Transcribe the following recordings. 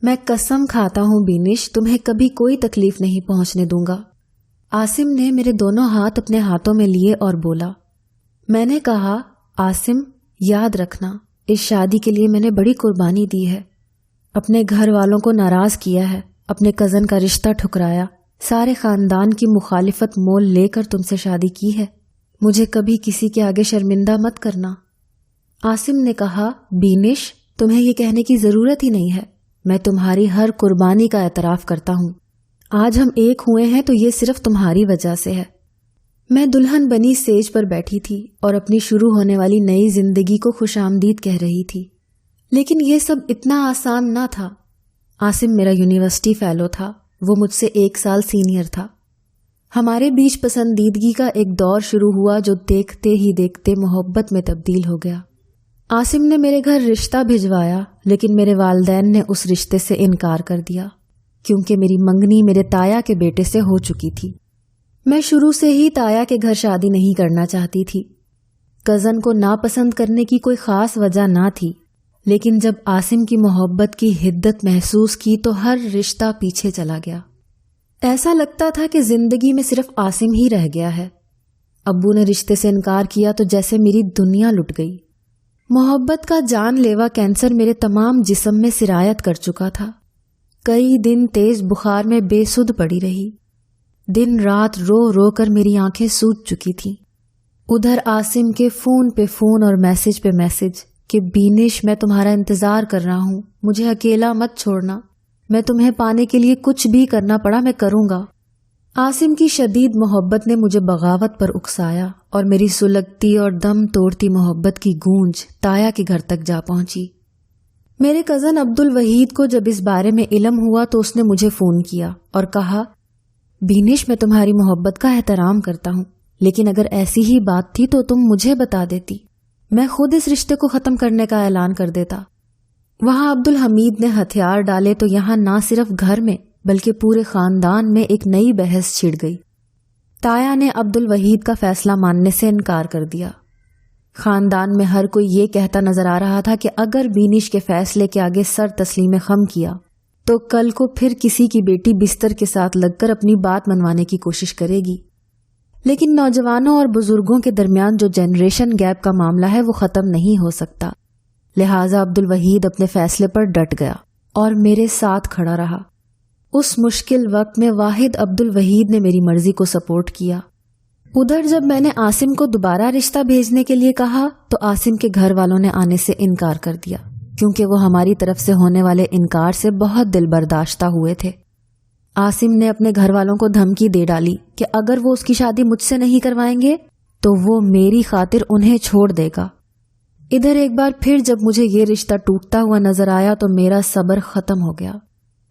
میں قسم کھاتا ہوں بینش، تمہیں کبھی کوئی تکلیف نہیں پہنچنے دوں گا۔ عاصم نے میرے دونوں ہاتھ اپنے ہاتھوں میں لیے اور بولا۔ میں نے کہا، عاصم یاد رکھنا، اس شادی کے لیے میں نے بڑی قربانی دی ہے، اپنے گھر والوں کو ناراض کیا ہے، اپنے کزن کا رشتہ ٹھکرایا، سارے خاندان کی مخالفت مول لے کر تم سے شادی کی ہے، مجھے کبھی کسی کے آگے شرمندہ مت کرنا۔ عاصم نے کہا، بینش تمہیں یہ کہنے کی ضرورت ہی نہیں ہے، میں تمہاری ہر قربانی کا اعتراف کرتا ہوں، آج ہم ایک ہوئے ہیں تو یہ صرف تمہاری وجہ سے ہے۔ میں دلہن بنی سیج پر بیٹھی تھی اور اپنی شروع ہونے والی نئی زندگی کو خوش آمدید کہہ رہی تھی، لیکن یہ سب اتنا آسان نہ تھا۔ عاصم میرا یونیورسٹی فیلو تھا، وہ مجھ سے 1 سال سینئر تھا۔ ہمارے بیچ پسندیدگی کا ایک دور شروع ہوا جو دیکھتے ہی دیکھتے محبت میں تبدیل ہو گیا۔ عاصم نے میرے گھر رشتہ بھجوایا، لیکن میرے والدین نے اس رشتے سے انکار کر دیا کیونکہ میری منگنی میرے تایا کے بیٹے سے ہو چکی تھی۔ میں شروع سے ہی تایا کے گھر شادی نہیں کرنا چاہتی تھی۔ کزن کو ناپسند کرنے کی کوئی خاص وجہ نہ تھی، لیکن جب عاصم کی محبت کی حدت محسوس کی تو ہر رشتہ پیچھے چلا گیا۔ ایسا لگتا تھا کہ زندگی میں صرف عاصم ہی رہ گیا ہے۔ ابو نے رشتے سے انکار کیا تو جیسے میری دنیا لٹ گئی۔ محبت کا جان لیوا کینسر میرے تمام جسم میں سرایت کر چکا تھا۔ کئی دن تیز بخار میں بے سدھ پڑی رہی، دن رات رو رو کر میری آنکھیں سوج چکی تھیں۔ ادھر عاصم کے فون پہ فون اور میسج پہ میسج کہ بینش میں تمہارا انتظار کر رہا ہوں، مجھے اکیلا مت چھوڑنا، میں تمہیں پانے کے لیے کچھ بھی کرنا پڑا میں کروں گا۔ عاصم کی شدید محبت نے مجھے بغاوت پر اکسایا اور میری سلگتی اور دم توڑتی محبت کی گونج تایا کے گھر تک جا پہنچی۔ میرے کزن عبد الوحید کو جب اس بارے میں علم ہوا تو اس نے مجھے فون کیا اور کہا، بینش میں تمہاری محبت کا احترام کرتا ہوں، لیکن اگر ایسی ہی بات تھی تو تم مجھے بتا دیتی، میں خود اس رشتے کو ختم کرنے کا اعلان کر دیتا۔ وہاں عبد الحمید نے ہتھیار ڈالے تو یہاں نہ صرف گھر میں بلکہ پورے خاندان میں ایک نئی بحث چھڑ گئی۔ تایا نے عبد الوحید کا فیصلہ ماننے سے انکار کر دیا۔ خاندان میں ہر کوئی یہ کہتا نظر آ رہا تھا کہ اگر بینش کے فیصلے کے آگے سر تسلیم خم کیا تو کل کو پھر کسی کی بیٹی بستر کے ساتھ لگ کر اپنی بات منوانے کی کوشش کرے گی۔ لیکن نوجوانوں اور بزرگوں کے درمیان جو جنریشن گیپ کا معاملہ ہے وہ ختم نہیں ہو سکتا، لہٰذا عبد الوحید اپنے فیصلے پر ڈٹ گیا اور میرے ساتھ کھڑا رہا۔ اس مشکل وقت میں واحد عبد الوحید نے میری مرضی کو سپورٹ کیا۔ ادھر جب میں نے عاصم کو دوبارہ رشتہ بھیجنے کے لیے کہا تو عاصم کے گھر والوں نے آنے سے انکار کر دیا کیونکہ وہ ہماری طرف سے ہونے والے انکار سے بہت دل برداشتہ ہوئے تھے۔ عاصم نے اپنے گھر والوں کو دھمکی دے ڈالی کہ اگر وہ اس کی شادی مجھ سے نہیں کروائیں گے تو وہ میری خاطر انہیں چھوڑ دے گا۔ ادھر ایک بار پھر جب مجھے یہ رشتہ ٹوٹتا ہوا نظر آیا تو میرا صبر ختم ہو گیا۔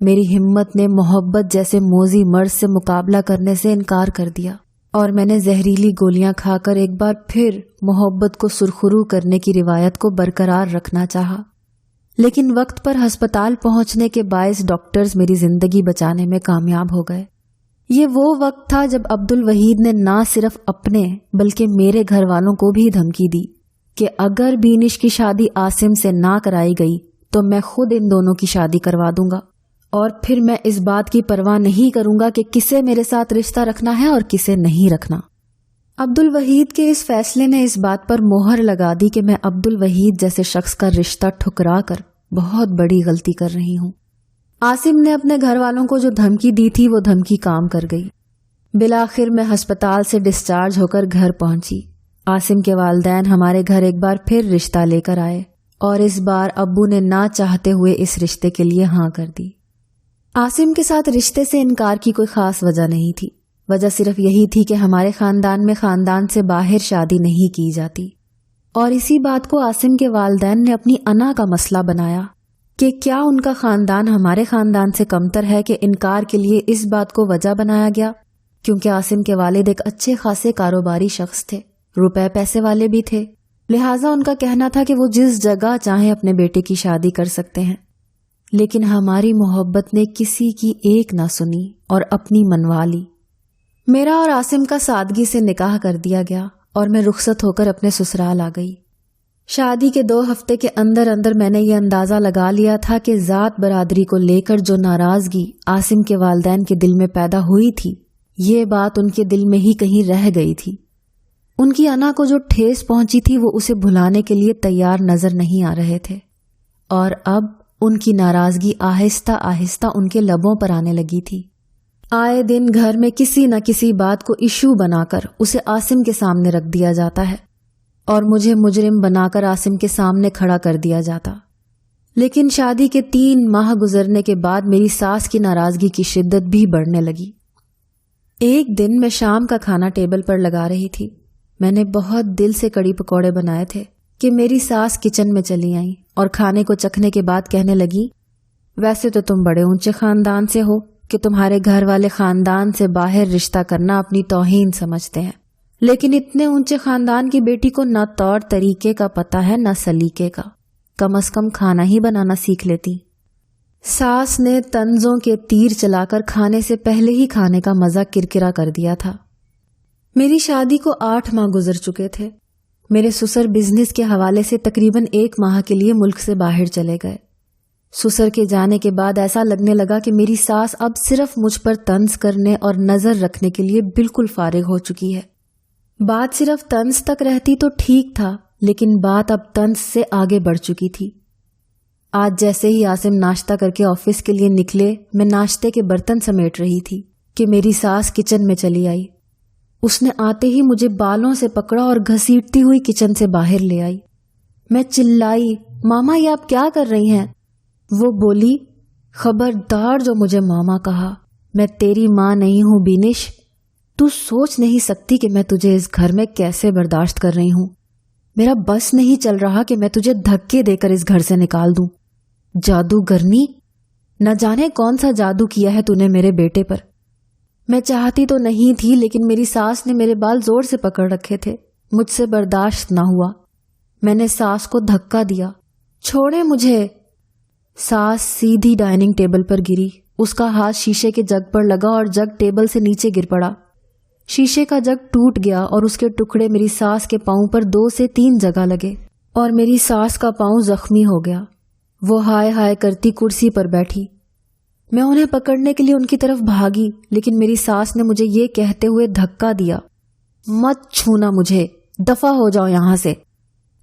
میری ہمت نے محبت جیسے موذی مرض سے مقابلہ کرنے سے انکار کر دیا اور میں نے زہریلی گولیاں کھا کر ایک بار پھر محبت کو سرخرو کرنے کی روایت کو برقرار رکھنا چاہا، لیکن وقت پر ہسپتال پہنچنے کے باعث ڈاکٹرز میری زندگی بچانے میں کامیاب ہو گئے۔ یہ وہ وقت تھا جب عبد الوحید نے نہ صرف اپنے بلکہ میرے گھر والوں کو بھی دھمکی دی کہ اگر بینش کی شادی عاصم سے نہ کرائی گئی تو میں خود ان دونوں کی شادی کروا دوں گا، اور پھر میں اس بات کی پرواہ نہیں کروں گا کہ کسے میرے ساتھ رشتہ رکھنا ہے اور کسے نہیں رکھنا۔ عبد الوحید کے اس فیصلے نے اس بات پر مہر لگا دی کہ میں عبد الوحید جیسے شخص کا رشتہ ٹھکرا کر بہت بڑی غلطی کر رہی ہوں۔ عاصم نے اپنے گھر والوں کو جو دھمکی دی تھی وہ دھمکی کام کر گئی۔ بالآخر میں ہسپتال سے ڈسچارج ہو کر گھر پہنچی۔ عاصم کے والدین ہمارے گھر ایک بار پھر رشتہ لے کر آئے اور اس بار ابو نے نہ چاہتے ہوئے اس رشتے کے لیے ہاں کر دی۔ عاصم کے ساتھ رشتے سے انکار کی کوئی خاص وجہ نہیں تھی، وجہ صرف یہی تھی کہ ہمارے خاندان میں خاندان سے باہر شادی نہیں کی جاتی، اور اسی بات کو عاصم کے والدین نے اپنی انا کا مسئلہ بنایا کہ کیا ان کا خاندان ہمارے خاندان سے کمتر ہے کہ انکار کے لیے اس بات کو وجہ بنایا گیا کیونکہ عاصم کے والد ایک اچھے خاصے کاروباری شخص تھے، روپے پیسے والے بھی تھے، لہٰذا ان کا کہنا تھا کہ وہ جس جگہ چاہیں اپنے بیٹے کی شادی کر سکتے ہیں۔ لیکن ہماری محبت نے کسی کی ایک نہ سنی اور اپنی منوا لی۔ میرا اور عاصم کا سادگی سے نکاح کر دیا گیا اور میں رخصت ہو کر اپنے سسرال آ گئی۔ شادی کے 2 ہفتے کے اندر اندر میں نے یہ اندازہ لگا لیا تھا کہ ذات برادری کو لے کر جو ناراضگی عاصم کے والدین کے دل میں پیدا ہوئی تھی، یہ بات ان کے دل میں ہی کہیں رہ گئی تھی۔ ان کی انا کو جو ٹھیس پہنچی تھی وہ اسے بھلانے کے لیے تیار نظر نہیں آ رہے تھے، اور اب ان کی ناراضگی آہستہ آہستہ ان کے لبوں پر آنے لگی تھی۔ آئے دن گھر میں کسی نہ کسی بات کو ایشو بنا کر اسے عاصم کے سامنے رکھ دیا جاتا ہے اور مجھے مجرم بنا کر عاصم کے سامنے کھڑا کر دیا جاتا۔ لیکن شادی کے 3 ماہ گزرنے کے بعد میری ساس کی ناراضگی کی شدت بھی بڑھنے لگی۔ ایک دن میں شام کا کھانا ٹیبل پر لگا رہی تھی۔ میں نے بہت دل سے کڑی پکوڑے بنائے تھے کہ میری ساس کچن میں چلی آئیں اور کھانے کو چکھنے کے بعد کہنے لگی، ویسے تو تم بڑے اونچے خاندان سے ہو کہ تمہارے گھر والے خاندان سے باہر رشتہ کرنا اپنی توہین سمجھتے ہیں، لیکن اتنے اونچے خاندان کی بیٹی کو نہ طور طریقے کا پتہ ہے نہ سلیقے کا، کم از کم کھانا ہی بنانا سیکھ لیتی۔ ساس نے طنزوں کے تیر چلا کر کھانے سے پہلے ہی کھانے کا مزہ کرکرا کر دیا تھا۔ میری شادی کو 8 ماہ گزر چکے تھے۔ میرے سسر بزنس کے حوالے سے تقریباً 1 ماہ کے لیے ملک سے باہر چلے گئے۔ سسر کے جانے کے بعد ایسا لگنے لگا کہ میری ساس اب صرف مجھ پر طنز کرنے اور نظر رکھنے کے لیے بالکل فارغ ہو چکی ہے۔ بات صرف طنز تک رہتی تو ٹھیک تھا، لیکن بات اب طنز سے آگے بڑھ چکی تھی۔ آج جیسے ہی عاصم ناشتہ کر کے آفس کے لیے نکلے، میں ناشتے کے برتن سمیٹ رہی تھی کہ میری ساس کچن میں چلی آئی۔ اس نے آتے ہی مجھے بالوں سے پکڑا اور گھسیٹتی ہوئی کچن سے باہر لے آئی۔ میں چلائی، ماما یہ آپ کیا کر رہی ہیں؟ وہ بولی، خبردار جو مجھے ماما کہا، میں تیری ماں نہیں ہوں بینش۔ تو سوچ نہیں سکتی کہ میں تجھے اس گھر میں کیسے برداشت کر رہی ہوں۔ میرا بس نہیں چل رہا کہ میں تجھے دھکے دے کر اس گھر سے نکال دوں۔ جادوگرنی، نہ جانے کون سا جادو کیا ہے تو نے میرے بیٹے پر۔ میں چاہتی تو نہیں تھی، لیکن میری ساس نے میرے بال زور سے پکڑ رکھے تھے، مجھ سے برداشت نہ ہوا۔ میں نے ساس کو دھکا دیا، چھوڑے مجھے۔ ساس سیدھی ڈائننگ ٹیبل پر گری، اس کا ہاتھ شیشے کے جگ پر لگا اور جگ ٹیبل سے نیچے گر پڑا۔ شیشے کا جگ ٹوٹ گیا اور اس کے ٹکڑے میری ساس کے پاؤں پر 2 سے 3 جگہ لگے اور میری ساس کا پاؤں زخمی ہو گیا۔ وہ ہائے ہائے کرتی کرسی پر بیٹھی۔ میں انہیں پکڑنے کے لیے ان کی طرف بھاگی، لیکن میری ساس نے مجھے یہ کہتے ہوئے دھکا دیا، مت چھونا مجھے، دفع ہو جاؤ یہاں سے۔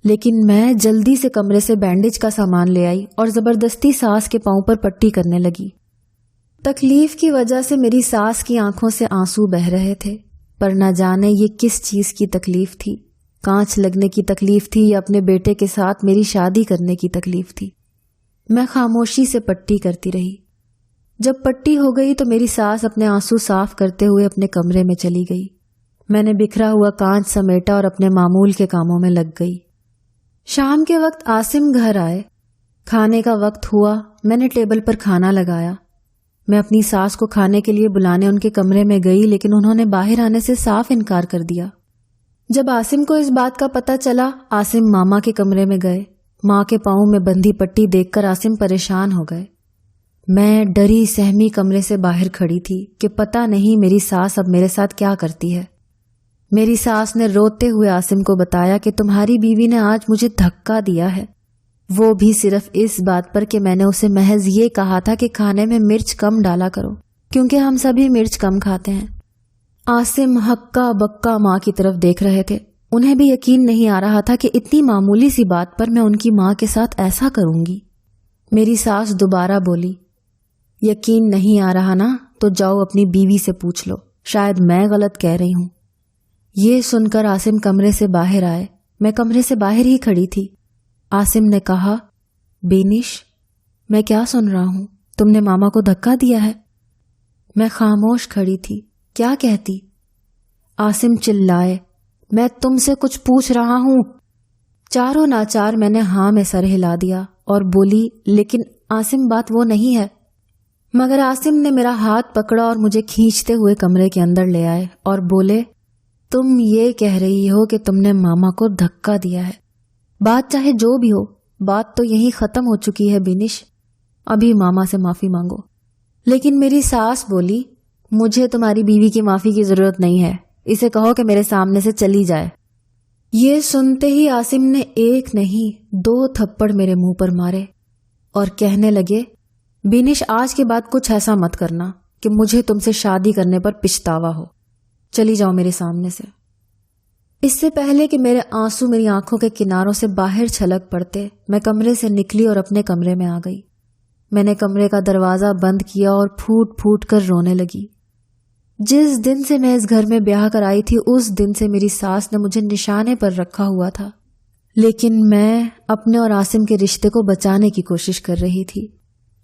لیکن میں جلدی سے کمرے سے بینڈیج کا سامان لے آئی اور زبردستی ساس کے پاؤں پر پٹی کرنے لگی۔ تکلیف کی وجہ سے میری ساس کی آنکھوں سے آنسو بہہ رہے تھے، پر نہ جانے یہ کس چیز کی تکلیف تھی، کانچ لگنے کی تکلیف تھی یا اپنے بیٹے کے ساتھ میری شادی کرنے کی تکلیف تھی۔ میں خاموشی سے پٹی کرتی رہی۔ جب پٹی ہو گئی تو میری ساس اپنے آنسو صاف کرتے ہوئے اپنے کمرے میں چلی گئی۔ میں نے بکھرا ہوا کانچ سمیٹا اور اپنے معمول کے کاموں میں لگ گئی۔ شام کے وقت عاصم گھر آئے۔ کھانے کا وقت ہوا، میں نے ٹیبل پر کھانا لگایا۔ میں اپنی ساس کو کھانے کے لیے بلانے ان کے کمرے میں گئی، لیکن انہوں نے باہر آنے سے صاف انکار کر دیا۔ جب عاصم کو اس بات کا پتہ چلا، عاصم ماما کے کمرے میں گئے۔ ماں کے پاؤں میں بندھی پٹی دیکھ کر عاصم پریشان ہو گئے۔ میں ڈری سہمی کمرے سے باہر کھڑی تھی کہ پتہ نہیں میری ساس اب میرے ساتھ کیا کرتی ہے۔ میری ساس نے روتے ہوئے عاصم کو بتایا کہ تمہاری بیوی نے آج مجھے دھکا دیا ہے، وہ بھی صرف اس بات پر کہ میں نے اسے محض یہ کہا تھا کہ کھانے میں مرچ کم ڈالا کرو، کیونکہ ہم سبھی مرچ کم کھاتے ہیں۔ عاصم ہکا بکا ماں کی طرف دیکھ رہے تھے۔ انہیں بھی یقین نہیں آ رہا تھا کہ اتنی معمولی سی بات پر میں ان کی ماں کے ساتھ ایسا کروں گی۔ میری ساس دوبارہ بولی، یقین نہیں آ رہا نا تو جاؤ اپنی بیوی سے پوچھ لو، شاید میں غلط کہہ رہی ہوں۔ یہ سن کر عاصم کمرے سے باہر آئے۔ میں کمرے سے باہر ہی کھڑی تھی۔ عاصم نے کہا، بینش، میں کیا سن رہا ہوں؟ تم نے ماما کو دھکا دیا ہے؟ میں خاموش کھڑی تھی، کیا کہتی؟ عاصم چلائے، میں تم سے کچھ پوچھ رہا ہوں۔ چاروں ناچار میں نے ہاں میں سر ہلا دیا اور بولی، لیکن عاصم بات وہ نہیں ہے۔ مگر عاصم نے میرا ہاتھ پکڑا اور مجھے کھینچتے ہوئے کمرے کے اندر لے آئے اور بولے، تم یہ کہہ رہی ہو کہ تم نے ماما کو دھکا دیا ہے۔ بات چاہے جو بھی ہو، بات تو یہی ختم ہو چکی ہے بینش، ابھی ماما سے معافی مانگو۔ لیکن میری ساس بولی، مجھے تمہاری بیوی کی معافی کی ضرورت نہیں ہے، اسے کہو کہ میرے سامنے سے چلی جائے۔ یہ سنتے ہی عاصم نے ایک نہیں 2 تھپڑ میرے منہ پر مارے اور کہنے لگے، بینش آج کے بعد کچھ ایسا مت کرنا کہ مجھے تم سے شادی کرنے پر پچھتاوا ہو، چلی جاؤ میرے سامنے سے۔ اس سے پہلے کہ میرے آنسو میری آنکھوں کے کناروں سے باہر چھلک پڑتے، میں کمرے سے نکلی اور اپنے کمرے میں آ گئی۔ میں نے کمرے کا دروازہ بند کیا اور پھوٹ پھوٹ کر رونے لگی۔ جس دن سے میں اس گھر میں بیاہ کر آئی تھی اس دن سے میری ساس نے مجھے نشانے پر رکھا ہوا تھا، لیکن میں اپنے اور عاصم کے رشتے کو بچانے کی کوشش کر رہی تھی،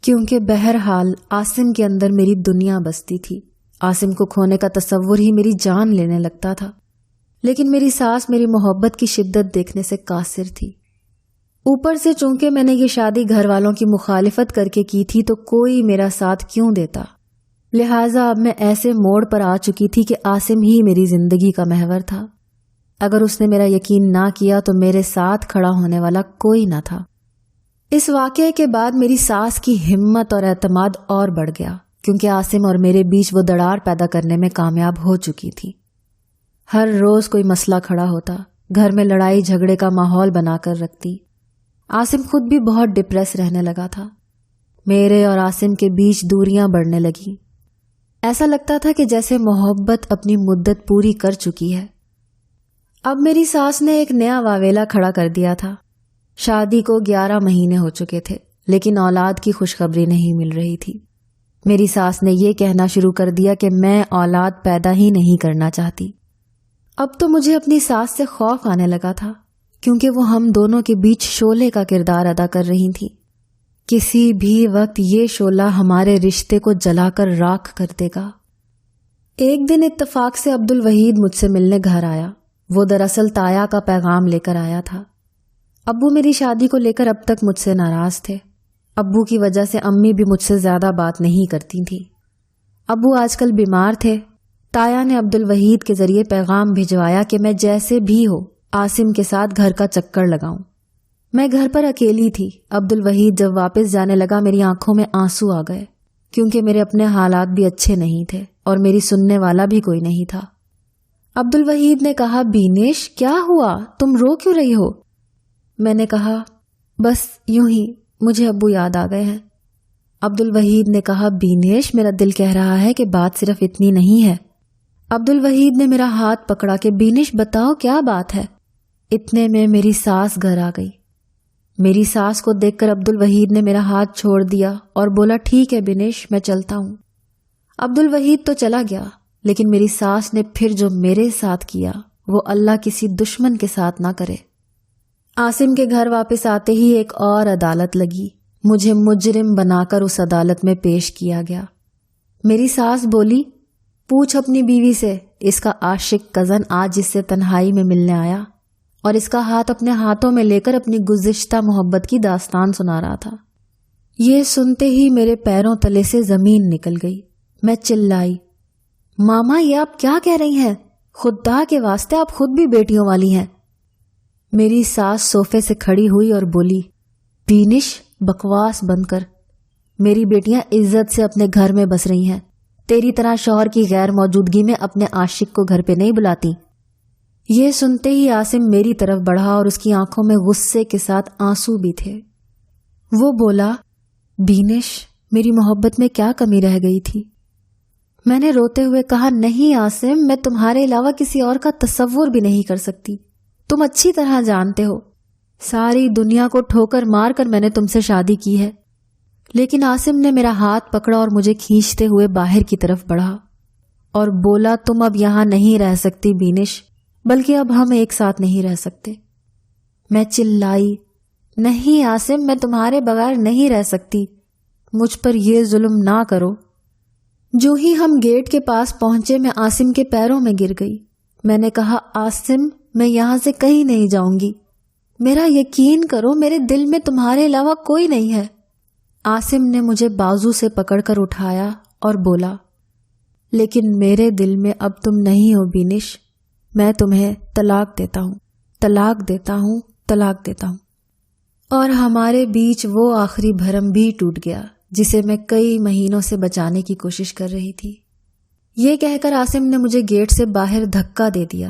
کیونکہ بہرحال عاصم کے اندر میری دنیا بستی تھی۔ عاصم کو کھونے کا تصور ہی میری جان لینے لگتا تھا، لیکن میری ساس میری محبت کی شدت دیکھنے سے قاصر تھی۔ اوپر سے چونکہ میں نے یہ شادی گھر والوں کی مخالفت کر کے کی تھی تو کوئی میرا ساتھ کیوں دیتا، لہٰذا اب میں ایسے موڑ پر آ چکی تھی کہ عاصم ہی میری زندگی کا محور تھا۔ اگر اس نے میرا یقین نہ کیا تو میرے ساتھ کھڑا ہونے والا کوئی نہ تھا۔ اس واقعے کے بعد میری ساس کی ہمت اور اعتماد اور بڑھ گیا، کیونکہ عاصم اور میرے بیچ وہ دراڑ پیدا کرنے میں کامیاب ہو چکی تھی۔ ہر روز کوئی مسئلہ کھڑا ہوتا، گھر میں لڑائی جھگڑے کا ماحول بنا کر رکھتی۔ عاصم خود بھی بہت ڈپریس رہنے لگا تھا۔ میرے اور عاصم کے بیچ دوریاں بڑھنے لگیں۔ ایسا لگتا تھا کہ جیسے محبت اپنی مدت پوری کر چکی ہے۔ اب میری ساس نے ایک نیا واویلا کھڑا کر دیا تھا۔ شادی کو 11 مہینے ہو چکے تھے، لیکن اولاد کی خوشخبری نہیں مل رہی تھی۔ میری ساس نے یہ کہنا شروع کر دیا کہ میں اولاد پیدا ہی نہیں کرنا چاہتی۔ اب تو مجھے اپنی ساس سے خوف آنے لگا تھا، کیونکہ وہ ہم دونوں کے بیچ شعلے کا کردار ادا کر رہی تھی۔ کسی بھی وقت یہ شعلہ ہمارے رشتے کو جلا کر راکھ کر دے گا۔ ایک دن اتفاق سے عبد الوحید مجھ سے ملنے گھر آیا۔ وہ دراصل تایا کا پیغام لے کر آیا تھا۔ ابو میری شادی کو لے کر اب تک مجھ سے ناراض تھے۔ ابو کی وجہ سے امی بھی مجھ سے زیادہ بات نہیں کرتی تھی۔ ابو آج کل بیمار تھے۔ تایا نے عبد الوحید کے ذریعے پیغام بھجوایا کہ میں جیسے بھی ہو عاصم کے ساتھ گھر کا چکر لگاؤں۔ میں گھر پر اکیلی تھی۔ عبد الوحید جب واپس جانے لگا میری آنکھوں میں آنسو آ گئے، کیونکہ میرے اپنے حالات بھی اچھے نہیں تھے اور میری سننے والا بھی کوئی نہیں تھا۔ عبد الوحید نے کہا، بینش کیا ہوا، تم رو کیوں رہی ہو؟ میں نے کہا، بس یوں ہی، مجھے ابو یاد آ گئے ہیں۔ عبد الوحید نے کہا، بینش میرا دل کہہ رہا ہے کہ بات صرف اتنی نہیں ہے۔ عبد الوحید نے میرا ہاتھ پکڑا کہ بینش بتاؤ کیا بات ہے۔ اتنے میں میری ساس گھر آ گئی۔ میری ساس کو دیکھ کر عبد الوحید نے میرا ہاتھ چھوڑ دیا اور بولا، ٹھیک ہے بینش، میں چلتا ہوں۔ عبد الوحید تو چلا گیا، لیکن میری ساس نے پھر جو میرے ساتھ کیا وہ اللہ کسی دشمن کے ساتھ نہ کرے۔ عاصم کے گھر واپس آتے ہی ایک اور عدالت لگی۔ مجھے مجرم بنا کر اس عدالت میں پیش کیا گیا۔ میری ساس بولی، پوچھ اپنی بیوی سے، اس کا عاشق کزن آج اس سے تنہائی میں ملنے آیا اور اس کا ہاتھ اپنے ہاتھوں میں لے کر اپنی گزشتہ محبت کی داستان سنا رہا تھا۔ یہ سنتے ہی میرے پیروں تلے سے زمین نکل گئی۔ میں چلائی، ماما یہ آپ کیا کہہ رہی ہیں؟ خدا کے واسطے آپ خود بھی بیٹیوں والی ہیں۔ میری ساس صوفے سے کھڑی ہوئی اور بولی، بینش بکواس بند کر، میری بیٹیاں عزت سے اپنے گھر میں بس رہی ہیں، تیری طرح شوہر کی غیر موجودگی میں اپنے عاشق کو گھر پہ نہیں بلاتی۔ یہ سنتے ہی عاصم میری طرف بڑھا اور اس کی آنکھوں میں غصے کے ساتھ آنسو بھی تھے۔ وہ بولا، بینش میری محبت میں کیا کمی رہ گئی تھی؟ میں نے روتے ہوئے کہا، نہیں عاصم، میں تمہارے علاوہ کسی اور کا تصور بھی نہیں کر سکتی۔ تم اچھی طرح جانتے ہو، ساری دنیا کو ٹھوکر مار کر میں نے تم سے شادی کی ہے۔ لیکن عاصم نے میرا ہاتھ پکڑا اور مجھے کھینچتے ہوئے باہر کی طرف بڑھا اور بولا، تم اب یہاں نہیں رہ سکتی بینش، بلکہ اب ہم ایک ساتھ نہیں رہ سکتے۔ میں چلائی، نہیں عاصم، میں تمہارے بغیر نہیں رہ سکتی، مجھ پر یہ ظلم نہ کرو۔ جو ہی ہم گیٹ کے پاس پہنچے میں عاصم کے پیروں میں گر گئی۔ میں نے کہا، عاصم میں یہاں سے کہیں نہیں جاؤں گی، میرا یقین کرو، میرے دل میں تمہارے علاوہ کوئی نہیں ہے۔ عاصم نے مجھے بازو سے پکڑ کر اٹھایا اور بولا، لیکن میرے دل میں اب تم نہیں ہو بینش، میں تمہیں طلاق دیتا ہوں، طلاق دیتا ہوں، طلاق دیتا ہوں۔ اور ہمارے بیچ وہ آخری بھرم بھی ٹوٹ گیا جسے میں کئی مہینوں سے بچانے کی کوشش کر رہی تھی۔ یہ کہہ کر عاصم نے مجھے گیٹ سے باہر دھکا دے دیا۔